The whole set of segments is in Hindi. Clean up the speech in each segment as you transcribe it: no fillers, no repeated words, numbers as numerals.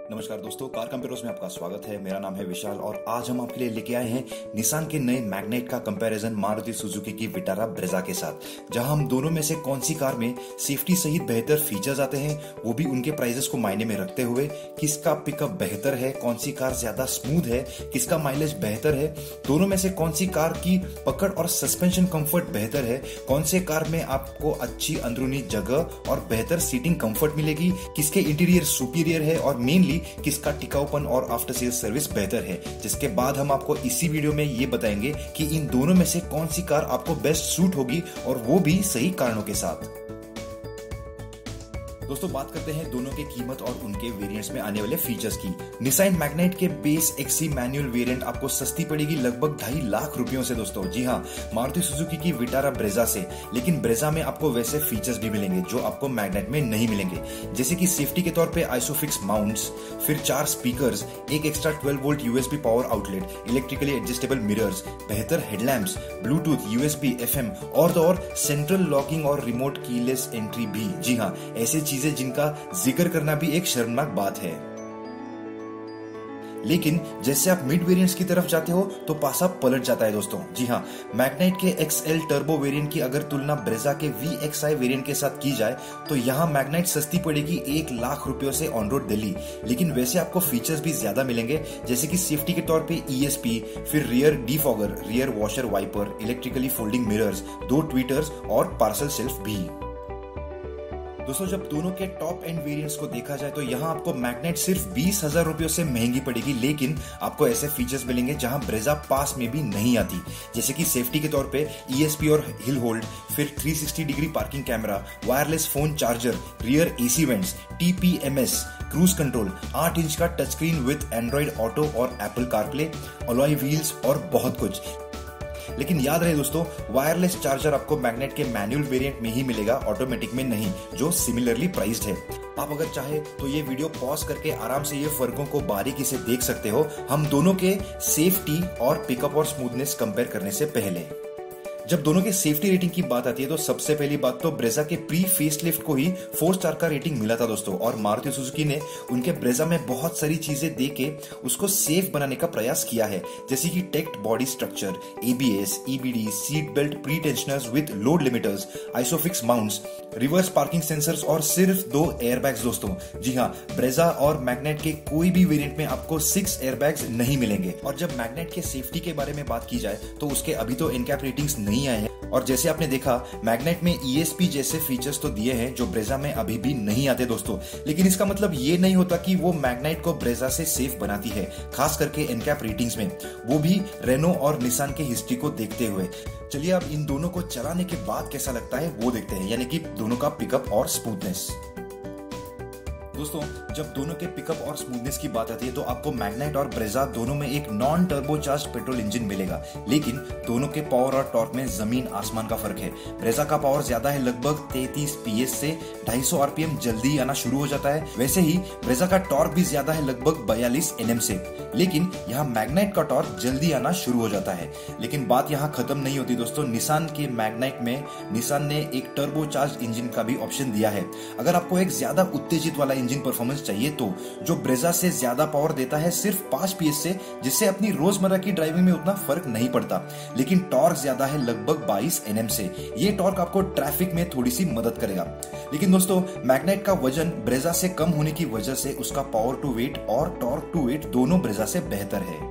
नमस्कार दोस्तों, कार कंपेयर्स में आपका स्वागत है। मेरा नाम है विशाल और आज हम आपके लिए लेके आए हैं निसान के नए मैग्नेट का कंपैरिजन मारुति सुजुकी की विटारा ब्रेजा के साथ, जहां हम दोनों में से कौन सी कार में सेफ्टी सहित बेहतर फीचर्स आते हैं, वो भी उनके प्राइसेस को मायने में रखते हुए, किसका पिकअप बेहतर है, कौन सी कार ज्यादा स्मूथ है, किसका माइलेज बेहतर है, दोनों में से कौन सी कार की पकड़ और सस्पेंशन कंफर्ट बेहतर है, कौन से कार में आपको अच्छी अंदरूनी जगह और बेहतर सीटिंग कंफर्ट मिलेगी, किसके इंटीरियर सुपीरियर है और मेनली किसका टिकाऊपन और आफ्टर सेल्स सर्विस बेहतर है। जिसके बाद हम आपको इसी वीडियो में ये बताएंगे कि इन दोनों में से कौन सी कार आपको बेस्ट सूट होगी और वो भी सही कारणों के साथ। दोस्तों, बात करते हैं दोनों के कीमत और उनके वेरिएंट्स में आने वाले फीचर्स की। निसान मैग्नेट के बेस एक्सी मैनुअल वेरिएंट आपको सस्ती पड़ेगी लगभग 2.5 लाख रुपयों से दोस्तों। जी हाँ, मारुति सुजुकी की विटारा ब्रेजा से। लेकिन ब्रेजा में आपको वैसे फीचर्स भी मिलेंगे जो आपको मैग्नेट में नहीं मिलेंगे, जैसे कि सेफ्टी के तौर पे आइसोफिक्स माउंट्स, फिर 4 स्पीकर्स, एक extra 12 volt USB power outlet, electrically adjustable mirrors, बेहतर हेडलैम्प्स, ब्लूटूथ, यूएसबी, एफएम और सेंट्रल लॉकिंग और रिमोट कीलेस एंट्री भी। जी हाँ, ऐसी चीजें जिनका जिक्र करना भी एक शर्मनाक बात है। लेकिन जैसे आप मिड वेरिएंट्स की तरफ जाते हो तो पासा पलट जाता है दोस्तों। जी हाँ, मैग्नेट के एक्सएल टर्बो वेरिएंट की अगर तुलना ब्रेजा के VXI वेरिएंट के साथ की जाए तो यहाँ मैग्नेट सस्ती पड़ेगी 1 लाख रुपयों से ऑन रोड दिल्ली। लेकिन वैसे आपको फीचर्स भी ज्यादा मिलेंगे, जैसे कि सेफ्टी के तौर पे ESP, फिर rear defogger, rear washer wiper, electrically folding mirrors, 2 tweeters और पार्सल शेल्फ भी। दोस्तों, जब दोनों के टॉप एंड वेरिएंट्स को देखा जाए तो यहाँ आपको मैग्नेट सिर्फ 20,000 रुपयों से महंगी पड़ेगी, लेकिन आपको ऐसे फीचर्स मिलेंगे जहां ब्रेजा पास में भी नहीं आती, जैसे कि सेफ्टी के तौर पे ESP और हिल होल्ड, फिर 360 degree parking camera, wireless phone charger, rear AC vents, TPMS, cruise control, 8 inch का touch screen with Android auto और एप्पल कारप्ले, अलॉय व्हील्स और बहुत कुछ। लेकिन याद रहे दोस्तों, वायरलेस चार्जर आपको मैग्नेट के मैनुअल वेरिएंट में ही मिलेगा, ऑटोमेटिक में नहीं, जो सिमिलरली प्राइस्ड है। आप अगर चाहे तो ये वीडियो पॉज करके आराम से ये फर्कों को बारीकी से देख सकते हो, हम दोनों के सेफ्टी और पिकअप और स्मूथनेस कंपेयर करने से पहले। जब दोनों के सेफ्टी रेटिंग की बात आती है तो सबसे पहली बात तो ब्रेजा के प्री फेसलिफ्ट को ही 4 स्टार का रेटिंग मिला था दोस्तों, और मारुति सुजुकी ने उनके ब्रेजा में बहुत सारी चीजें देके उसको सेफ बनाने का प्रयास किया है, जैसे कि TECT body structure, ABS, EBD, seat belt pretensioners with load limiters, Isofix mounts, reverse parking sensors और सिर्फ 2 एयरबैग्स दोस्तों। जी हाँ, ब्रेजा और मैग्नेट के कोई भी वेरिएंट में आपको 6 एयरबैग्स नहीं मिलेंगे। और जब मैग्नेट के सेफ्टी के बारे में बात की जाए तो उसके अभी तो एनकैप रेटिंग्स नहीं आए हैं, और जैसे आपने देखा मैग्नेट में ESP जैसे फीचर्स तो दिए हैं जो ब्रेजा में अभी भी नहीं आते दोस्तों। लेकिन इसका मतलब ये नहीं होता कि वो मैग्नेट को ब्रेजा से सेफ बनाती है, खास करके एनकैप रेटिंग्स में, वो भी रेनो और निसान के हिस्ट्री को देखते हुए। चलिए अब इन दोनों को चलाने के बाद कैसा लगता है वो देखते हैं, यानी कि दोनों का पिकअप और स्मूथनेस। दोस्तों, जब दोनों के पिकअप और स्मूथनेस की बात आती है तो आपको मैग्नेट और ब्रेजा दोनों में एक नॉन टर्बोचार्ज पेट्रोल इंजन मिलेगा, लेकिन दोनों के पावर और टॉर्क में जमीन आसमान का फर्क है। ब्रेजा का पावर ज्यादा है, लगभग 33 PS से 250 RPM जल्दी आना शुरू हो जाता है। वैसे ही ब्रेजा का टॉर्क भी ज्यादा है, लगभग 42 Nm से, लेकिन यहाँ मैग्नेट का टॉर्क जल्दी आना शुरू हो जाता है। लेकिन बात यहाँ खत्म नहीं होती दोस्तों, निसान के मैग्नेट में निसान ने एक टर्बोचार्ज इंजन का भी ऑप्शन दिया है। अगर आपको एक ज्यादा उत्तेजित वाला इंजन परफॉर्मेंस चाहिए तो जो ब्रेजा से ज्यादा पावर देता है सिर्फ 5 PS से, जिससे अपनी रोजमर्रा की ड्राइविंग में उतना फर्क नहीं पड़ता, लेकिन टॉर्क ज्यादा है, लगभग 22 Nm से। ये टॉर्क आपको ट्रैफिक में थोड़ी सी मदद करेगा। लेकिन दोस्तों, मैग्नेट का वजन ब्रेजा से कम होने की वजह से उसका पावर टू वेट और टॉर्क टू वेट दोनों ब्रेजा से बेहतर है।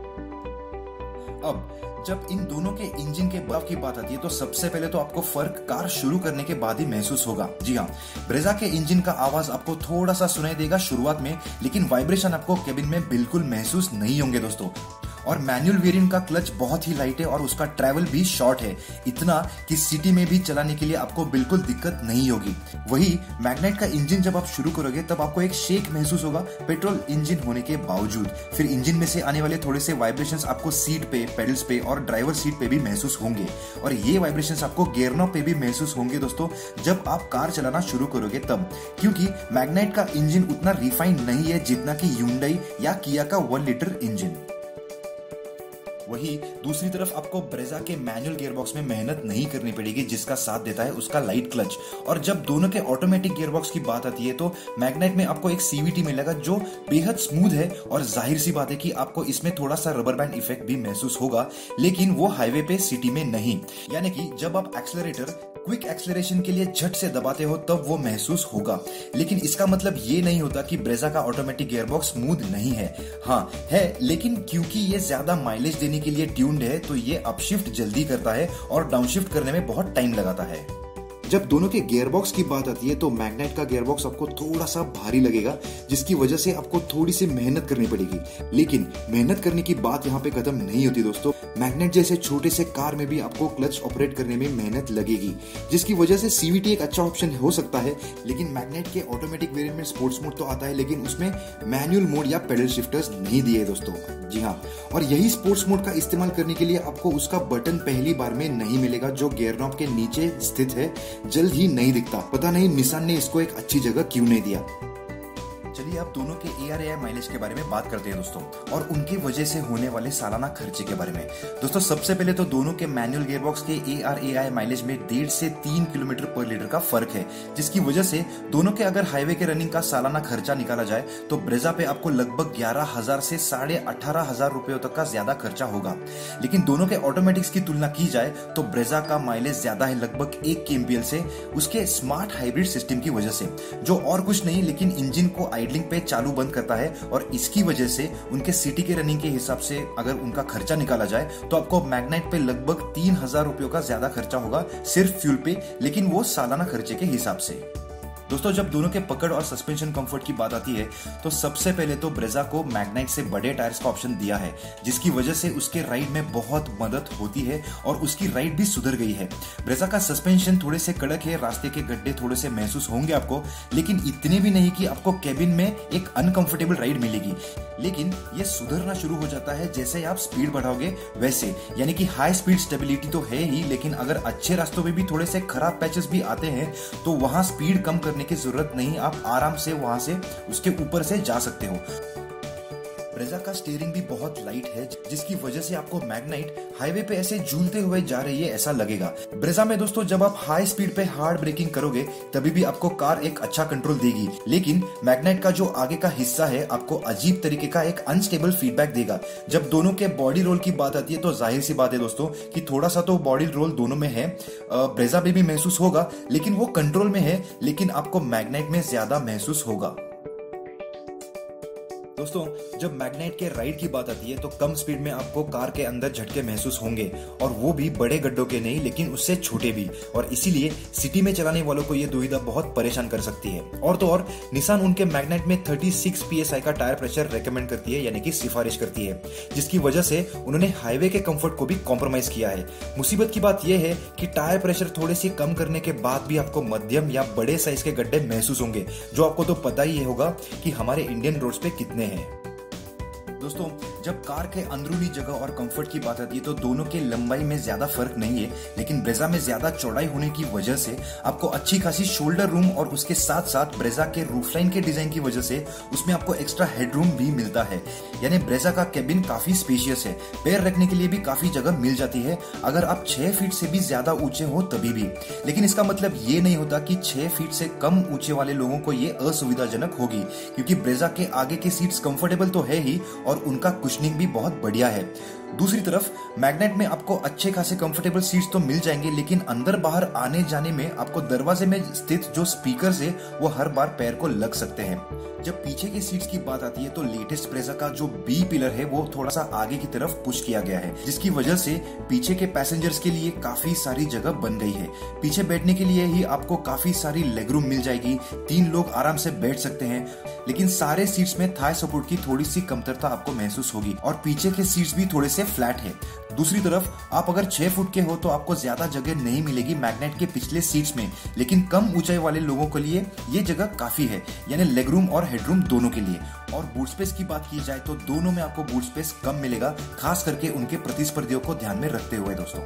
अब जब इन दोनों के इंजन के बदलाव की बात आती है तो सबसे पहले तो आपको फर्क कार शुरू करने के बाद ही महसूस होगा। जी हाँ, ब्रेजा के इंजन का आवाज आपको थोड़ा सा सुनाई देगा शुरुआत में, लेकिन वाइब्रेशन आपको केबिन में बिल्कुल महसूस नहीं होंगे दोस्तों। और मैनुअल वेरिएंट का क्लच बहुत ही लाइट है और उसका ट्रैवल भी शॉर्ट है, इतना कि सिटी में भी चलाने के लिए आपको बिल्कुल दिक्कत नहीं होगी। वही मैग्नेट का इंजन जब आप शुरू करोगे तब आपको एक शेक महसूस होगा पेट्रोल इंजन होने के बावजूद। फिर इंजन में से आने वाले थोड़े से वाइब्रेशंस आपको सीट पे, पेडल्स पे और ड्राइवर सीट पे भी महसूस होंगे, और ये वाइब्रेशंस आपको गियर नॉब पे भी महसूस होंगे दोस्तों जब आप कार चलाना शुरू करोगे तब, क्योंकि मैग्नेट का इंजन उतना रिफाइंड नहीं है जितना कि ह्यूंडई या किया का 1 लीटर इंजन। वही दूसरी तरफ आपको ब्रेजा के मैनुअल गियरबॉक्स में मेहनत नहीं करनी पड़ेगी, जिसका साथ देता है उसका लाइट क्लच। और जब दोनों के ऑटोमेटिक गियरबॉक्स की बात आती है तो मैग्नाइट में आपको एक सीवीटी मिलेगा जो बेहद स्मूथ है, और जाहिर सी बात है कि आपको इसमें थोड़ा सा रबर बैंड इफेक्ट भी महसूस होगा, लेकिन वो हाईवे पे सिटी में नहीं। यानी कि जब आप एक्सेलरेटर क्विक एक्सेलरेशन के लिए झट से दबाते हो तब वो महसूस होगा, लेकिन इसका मतलब ये नहीं होता कि ब्रेजा का ऑटोमेटिक गियरबॉक्स स्मूथ नहीं है। हाँ है, लेकिन क्योंकि ये ज्यादा माइलेज देने के लिए ट्यून्ड है तो ये अपशिफ्ट जल्दी करता है और डाउनशिफ्ट करने में बहुत टाइम लगाता है। जब दोनों के गियरबॉक्स की बात आती है तो मैग्नाइट का गियरबॉक्स आपको थोड़ा सा भारी लगेगा, जिसकी वजह से आपको थोड़ी सी मेहनत करनी पड़ेगी। लेकिन मेहनत करने की बात यहाँ पे खत्म नहीं होती दोस्तों। मैग्नाइट जैसे छोटे से कार में भी आपको क्लच ऑपरेट करने में मेहनत लगेगी, जिसकी वजह से सीवीटी एक अच्छा ऑप्शन हो सकता है। लेकिन मैग्नाइट के ऑटोमेटिक वेरिएंट में स्पोर्ट्स मोड तो आता है, लेकिन उसमें मैनुअल मोड या पेडल शिफ्टर्स नहीं दिए दोस्तों। जी हाँ, और यही स्पोर्ट्स मोड का इस्तेमाल करने के लिए आपको उसका बटन पहली बार में नहीं मिलेगा, जो गियर नॉब के नीचे स्थित है, जल्द ही नहीं दिखता। पता नहीं निसान ने इसको एक अच्छी जगह क्यों नहीं दिया। चलिए अब दोनों के ARAI माइलेज के बारे में बात करते हैं दोस्तों, और उनकी वजह से होने वाले सालाना खर्चे के बारे में। दोस्तों सबसे पहले तो दोनों के मैनुअल गियरबॉक्स के ARAI माइलेज में 1.5 से 3 किलोमीटर पर लीटर का फर्क है, जिसकी वजह से दोनों के अगर हाईवे के रनिंग का सालाना खर्चा निकाला जाए तो ब्रेजा पे आपको लगभग 11,000 से 18,500 रुपयों तक का ज्यादा खर्चा होगा। लेकिन दोनों के ऑटोमेटिक्स की तुलना की जाए तो ब्रेजा का माइलेज ज्यादा है, लगभग 1 kmpl से, उसके स्मार्ट हाइब्रिड सिस्टम की वजह से, जो और कुछ नहीं लेकिन इंजन को आइडलिंग पे चालू बंद करता है। और इसकी वजह से उनके सिटी के रनिंग के हिसाब से अगर उनका खर्चा निकाला जाए तो आपको मैग्नाइट पे लगभग 3,000 रुपयों का ज्यादा खर्चा होगा सिर्फ फ्यूल पे, लेकिन वो सालाना खर्चे के हिसाब से। दोस्तों जब दोनों के पकड़ और सस्पेंशन कंफर्ट की बात आती है तो सबसे पहले तो ब्रेजा को मैग्नाइट से बड़े टायर्स का ऑप्शन दिया है, जिसकी वजह से उसके राइड में बहुत मदद होती है और उसकी राइड भी सुधर गई है। ब्रेजा का सस्पेंशन थोड़े से कड़क है, रास्ते के गड्ढे थोड़े से महसूस होंगे आपको, लेकिन इतने भी नहीं कि आपको कैबिन में एक अनकंफर्टेबल राइड मिलेगी। लेकिन ये सुधरना शुरू हो जाता है जैसे आप स्पीड बढ़ाओगे वैसे, यानी कि हाई स्पीड स्टेबिलिटी तो है ही, लेकिन अगर अच्छे रास्तों में भी थोड़े से खराब पैचेस भी आते हैं तो वहां स्पीड कम करने की जरूरत नहीं, आप आराम से वहां से उसके ऊपर से जा सकते हो। ब्रेजा का स्टीयरिंग भी बहुत लाइट है, जिसकी वजह से आपको मैग्नाइट हाईवे पे ऐसे झूलते हुए जा रही है ऐसा लगेगा। ब्रेजा में दोस्तों जब आप हाई स्पीड पे हार्ड ब्रेकिंग करोगे तभी भी आपको कार एक अच्छा कंट्रोल देगी, लेकिन मैग्नाइट का जो आगे का हिस्सा है आपको अजीब तरीके का एक अनस्टेबल फीडबैक देगा। जब दोनों के बॉडी रोल की बात आती है तो जाहिर सी बात है दोस्तों कि थोड़ा सा तो बॉडी रोल दोनों में है, ब्रेजा में भी महसूस होगा, लेकिन वो कंट्रोल में है, लेकिन आपको मैग्नाइट में ज्यादा महसूस होगा। दोस्तों जब मैग्नाइट के राइड की बात आती है तो कम स्पीड में आपको कार के अंदर झटके महसूस होंगे, और वो भी बड़े गड्ढों के नहीं लेकिन उससे छोटे भी, और इसीलिए सिटी में चलाने वालों को ये दुविधा बहुत परेशान कर सकती है। और तो और निसान उनके मैग्नाइट में 36 PSI का टायर प्रेशर रेकमेंड करती है, यानी कि सिफारिश करती है, जिसकी वजह से उन्होंने हाईवे के कंफर्ट को भी कॉम्प्रोमाइज किया है। मुसीबत की बात यह है कि टायर प्रेशर थोड़े से कम करने के बाद भी आपको मध्यम या बड़े साइज के गड्ढे महसूस होंगे, जो आपको तो पता ही होगा कि हमारे इंडियन रोड्स पे कितने हैं। दोस्तों जब कार के अंदरूनी जगह और कंफर्ट की बात आती है तो दोनों के लंबाई में ज्यादा फर्क नहीं है, लेकिन ब्रेजा में ज्यादा चौड़ाई होने की वजह से आपको अच्छी खासी शोल्डर रूम, और उसके साथ साथ ब्रेजा के रूफलाइन के डिजाइन की वजह से उसमें आपको एक्स्ट्रा हेडरूम भी मिलता है। यानी ब्रेजा का केबिन काफी स्पेशियस है, पैर रखने के लिए भी काफी जगह मिल जाती है अगर आप 6 फीट से भी ज्यादा ऊंचे हो तभी भी। लेकिन इसका मतलब ये नहीं होता कि 6 फीट से कम ऊंचे वाले लोगों को ये असुविधाजनक होगी, क्योंकि ब्रेजा के आगे के सीट्स कंफर्टेबल तो है ही और उनका कुशनिंग भी बहुत बढ़िया है। दूसरी तरफ मैग्नाइट में आपको अच्छे खासे कंफर्टेबल सीट्स तो मिल जाएंगे, लेकिन अंदर बाहर आने जाने में आपको दरवाजे में स्थित जो स्पीकर्स है वो हर बार पैर को लग सकते हैं। जब पीछे के सीट्स की बात आती है तो लेटेस्ट ब्रेजा का जो बी पिलर है वो थोड़ा सा आगे की तरफ पुश किया गया है, जिसकी वजह से पीछे के पैसेंजर्स के लिए काफी सारी जगह बन गई है। पीछे बैठने के लिए ही आपको काफी सारी लेग रूम मिल जाएगी, 3 लोग आराम से बैठ सकते हैं, लेकिन सारे सीट्स में थाई सपोर्ट की थोड़ी सी कमतरता आपको महसूस होगी, और पीछे के सीट्स भी थोड़े से फ्लैट है। दूसरी तरफ आप अगर 6 फुट के हो तो आपको ज्यादा जगह नहीं मिलेगी मैग्नाइट के पिछले सीट्स में, लेकिन कम ऊंचाई वाले लोगों के लिए ये जगह काफी है, यानी लेग रूम और हेडरूम दोनों के लिए। और बूट स्पेस की बात की जाए तो दोनों में आपको बूट स्पेस कम मिलेगा, खास करके उनके प्रतिस्पर्धियों को ध्यान में रखते हुए दोस्तों।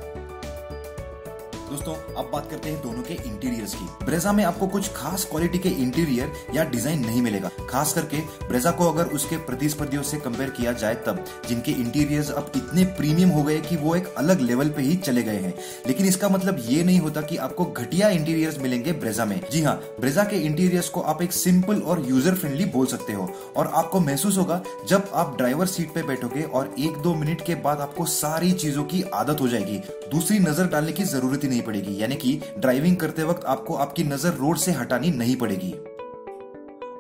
दोस्तों अब बात करते हैं दोनों के इंटीरियर्स की। ब्रेजा में आपको कुछ खास क्वालिटी के इंटीरियर या डिजाइन नहीं मिलेगा, खास करके ब्रेजा को अगर उसके प्रतिस्पर्धियों से कंपेयर किया जाए तब, जिनके इंटीरियर्स अब इतने प्रीमियम हो गए कि वो एक अलग लेवल पे ही चले गए हैं। लेकिन इसका मतलब ये नहीं होता कि आपको घटिया इंटीरियर्स मिलेंगे ब्रेजा में। जी हाँ, ब्रेजा के इंटीरियर्स को आप एक सिंपल और यूजर फ्रेंडली बोल सकते हो, और आपको महसूस होगा जब आप ड्राइवर सीट पे बैठोगे और 1-2 मिनट के बाद आपको सारी चीजों की आदत हो जाएगी, दूसरी नजर डालने की जरूरत ही नहीं पड़ेगी, यानी कि ड्राइविंग करते वक्त आपको आपकी नजर रोड से हटानी नहीं पड़ेगी।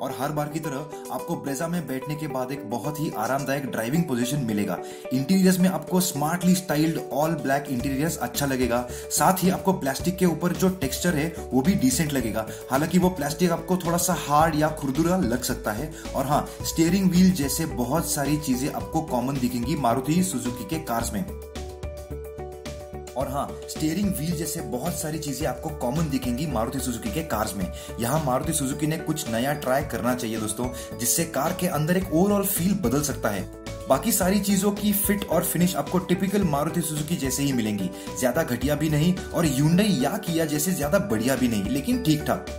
और हर बार की तरह आपको ब्रेजा में बैठने के बाद एक बहुत ही आरामदायक ड्राइविंग पोजीशन मिलेगा। इंटीरियर्स में आपको smartly styled all black interiors अच्छा लगेगा, साथ ही आपको प्लास्टिक के ऊपर जो टेक्सचर है वो भी डिसेंट लगेगा। हालांकि वो प्लास्टिक आपको थोड़ा सा हार्ड या खुरदुरा लग सकता है। और हाँ, स्टीयरिंग व्हील जैसे बहुत सारी चीजें आपको कॉमन दिखेंगी मारुति सुजुकी के कार्स में। और हाँ, स्टीयरिंग व्हील जैसे बहुत सारी चीजें आपको कॉमन दिखेंगी मारुति सुजुकी के कार्स में। यहाँ मारुति सुजुकी ने कुछ नया ट्राई करना चाहिए दोस्तों, जिससे कार के अंदर एक ओवरऑल फील बदल सकता है। बाकी सारी चीजों की फिट और फिनिश आपको टिपिकल मारुति सुजुकी जैसे ही मिलेंगी, ज्यादा घटिया भी नहीं और Hyundai या किया जैसे ज्यादा बढ़िया भी नहीं, लेकिन ठीक ठाक।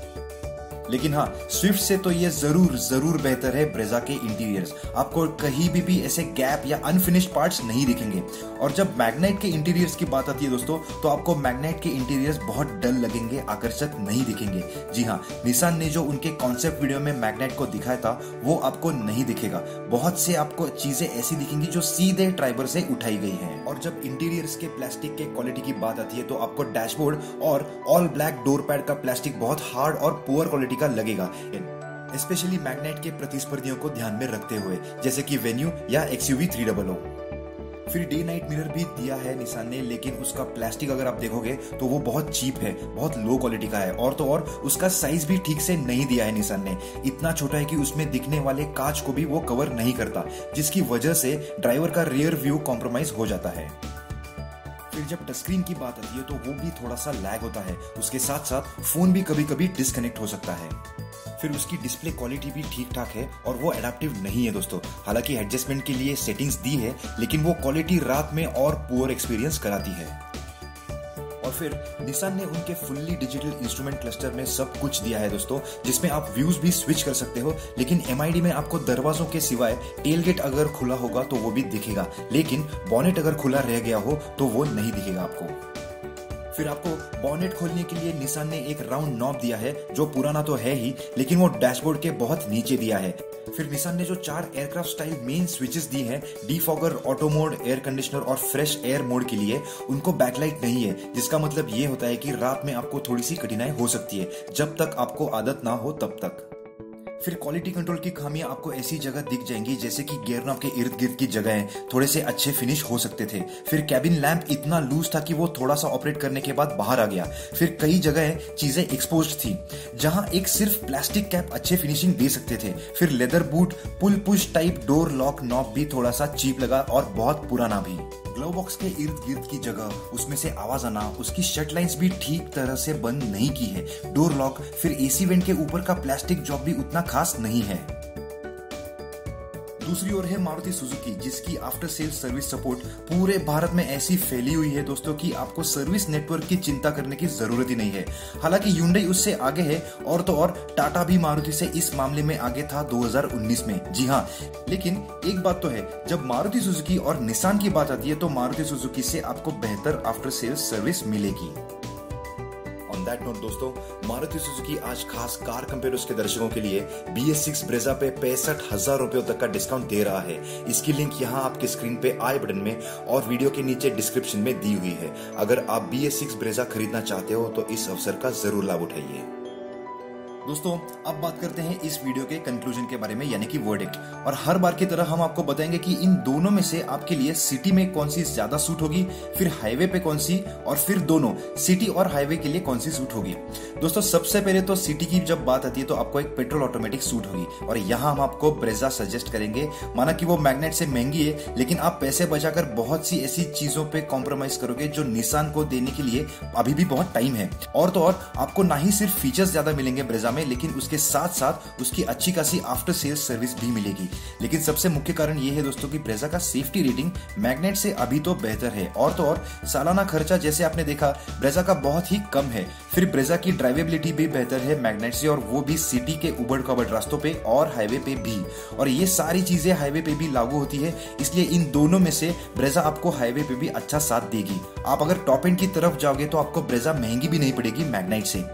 लेकिन हाँ, स्विफ्ट से तो ये जरूर बेहतर है ब्रेजा के इंटीरियर्स। आपको कहीं भी ऐसे गैप या अनफिनिश्ड पार्ट्स नहीं दिखेंगे। और जब मैग्नाइट के इंटीरियर्स की बात आती है दोस्तों, तो आपको मैग्नाइट के इंटीरियर्स बहुत डल लगेंगे, आकर्षक नहीं दिखेंगे। जी हाँ, निसान ने जो उनके कॉन्सेप्ट वीडियो में मैग्नाइट को दिखाया था वो आपको नहीं दिखेगा। बहुत से आपको चीजें ऐसी दिखेंगी जो सीधे ट्राइबर से उठाई गई हैं। और जब इंटीरियर्स के प्लास्टिक के क्वालिटी की बात आती है तो आपको डैशबोर्ड और ऑल ब्लैक डोर पैड का प्लास्टिक बहुत हार्ड और पुअर क्वालिटी का लगेगा, स्पेशली मैग्नाइट के प्रतिस्पर्धियों को ध्यान में रखते हुए, जैसे कि वेन्यू या XUV 300। फिर डे नाइट मिरर भी दिया है निसान ने, लेकिन उसका प्लास्टिक अगर आप देखोगे तो वो बहुत चीप है, बहुत लो क्वालिटी का है। और तो और उसका साइज भी ठीक से नहीं दिया है निसान ने, इतना छोटा है कि उसमें दिखने वाले कांच को भी वो कवर नहीं करता, जिसकी वजह से ड्राइवर का रियर व्यू कॉम्प्रोमाइज हो जाता है। फिर जब टच स्क्रीन की बात आती है तो वो भी थोड़ा सा लैग होता है, उसके साथ साथ फोन भी कभी कभी डिस्कनेक्ट हो सकता है। फिर उसकी डिस्प्ले क्वालिटी भी ठीक ठाक है और वो एडेप्टिव नहीं है दोस्तों। हालांकि एडजस्टमेंट के लिए सेटिंग्स दी है, लेकिन वो क्वालिटी रात में और पुअर एक्सपीरियंस कराती है। और फिर निसान ने उनके फुल्ली डिजिटल इंस्ट्रूमेंट क्लस्टर में सब कुछ दिया है दोस्तों, जिसमें आप व्यूज भी स्विच कर सकते हो। लेकिन MID में आपको दरवाजों के सिवाय टेलगेट अगर खुला होगा तो वो भी दिखेगा, लेकिन बॉनेट अगर खुला रह गया हो तो वो नहीं दिखेगा आपको। फिर आपको बॉनेट खोलने के लिए निसान ने एक राउंड नॉब दिया है, जो पुराना तो है ही, लेकिन वो डैशबोर्ड के बहुत नीचे दिया है। फिर निसान ने जो 4 एयरक्राफ्ट स्टाइल मेन स्विचेस दी हैं, defogger, auto mode, air conditioner और फ्रेश एयर मोड के लिए, उनको बैकलाइट नहीं है, जिसका मतलब ये होता है कि रात में आपको थोड़ी सी कठिनाई हो सकती है, जब तक आपको आदत ना हो तब तक। फिर क्वालिटी कंट्रोल की खामियां आपको ऐसी जगह दिख जाएंगी जैसे कि गियर नॉब के इर्द गिर्द की जगह थोड़े से अच्छे फिनिश हो सकते थे। फिर कैबिन लैंप इतना लूज था कि वो थोड़ा सा ऑपरेट करने के बाद बाहर आ गया। फिर कई जगह चीजें एक्सपोज्ड थी, जहां एक सिर्फ प्लास्टिक कैप अच्छे फिनिशिंग दे सकते थे। फिर leather boot pull push type door lock knob भी थोड़ा सा चीप लगा और बहुत पुराना भी। ग्लव बॉक्स के इर्द गिर्द की जगह उसमें से आवाज आना, उसकी शट लाइंस भी ठीक तरह से बंद नहीं की है। डोर लॉक, फिर AC वेंट के ऊपर का प्लास्टिक जॉब भी उतना खास नहीं है। दूसरी ओर है मारुति सुजुकी, जिसकी आफ्टर सेल्स सर्विस सपोर्ट पूरे भारत में ऐसी फैली हुई है दोस्तों कि आपको सर्विस नेटवर्क की चिंता करने की जरूरत ही नहीं है। हालांकि Hyundai उससे आगे है, और तो और टाटा भी मारुति से इस मामले में आगे था 2019 में। जी हाँ, लेकिन एक बात तो है, जब मारुति सुजुकी और निसान की बात आती है तो मारुति सुजुकी से आपको बेहतर आफ्टर सेल्स सर्विस मिलेगी। ऑन दैट नोट दोस्तों, मारुति सुजुकी आज खास कार कंपेयर्स के दर्शकों के लिए BS6 ब्रेजा पे 65,000 रुपयों तक का डिस्काउंट दे रहा है। इसकी लिंक यहाँ आपके स्क्रीन पे आई बटन में और वीडियो के नीचे डिस्क्रिप्शन में दी हुई है। अगर आप BS6 ब्रेजा खरीदना चाहते हो तो इस अवसर का जरूर लाभ उठाइए। दोस्तों अब बात करते हैं इस वीडियो के कंक्लूजन के बारे में, यानी कि वर्डिक्ट। और हर बार की तरह हम आपको बताएंगे कि इन दोनों में से आपके लिए सिटी में कौन सी ज्यादा सूट होगी, फिर हाईवे पे कौन सी, और फिर दोनों सिटी और हाईवे के लिए कौन सी सूट होगी। दोस्तों सबसे पहले तो सिटी की जब बात आती है तो आपको एक पेट्रोल ऑटोमेटिक सूट होगी, और यहाँ हम आपको ब्रेजा सजेस्ट करेंगे। माना कि वो मैग्नेट से महंगी है, लेकिन आप पैसे बचाकर बहुत सी ऐसी चीजों पे कॉम्प्रोमाइज करोगे जो निसान को देने के लिए अभी भी बहुत टाइम है। और तो और आपको ना ही सिर्फ फीचर्स ज्यादा मिलेंगे ब्रेजा में, लेकिन उसके साथ साथ उसकी अच्छी खासी आफ्टर सेल्स सर्विस भी मिलेगी। लेकिन सबसे मुख्य कारण ये है दोस्तों कि ब्रेजा का सेफ्टी रेटिंग मैग्नाइट से अभी तो बेहतर है, और तो और सालाना खर्चा जैसे आपने देखा ब्रेजा का बहुत ही कम है। फिर ब्रेजा की ड्राइवेबिलिटी भी बेहतर है मैग्नाइट से, और वो भी सिटी के उबड़ खाबड़ रास्तों पे और हाईवे पे भी, और ये सारी चीजें हाईवे पे भी लागू होती है। इसलिए इन दोनों में से ब्रेजा आपको हाईवे पे भी अच्छा साथ देगी। आप अगर टॉप एंड की तरफ जाओगे तो आपको ब्रेजा महंगी भी नहीं पड़ेगी मैग्नाइट से।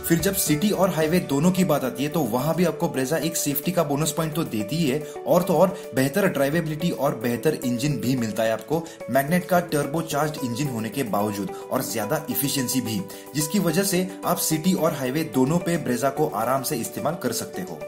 फिर जब सिटी और हाईवे दोनों की बात आती है तो वहां भी आपको ब्रेजा एक सेफ्टी का बोनस पॉइंट तो देती ही है, और तो और बेहतर ड्राइवेबिलिटी और बेहतर इंजन भी मिलता है आपको मैग्नाइट का टर्बो चार्ज्ड इंजन होने के बावजूद, और ज्यादा इफिशियंसी भी, जिसकी वजह से आप सिटी और हाईवे दोनों पे ब्रेजा को आराम से इस्तेमाल कर सकते हो।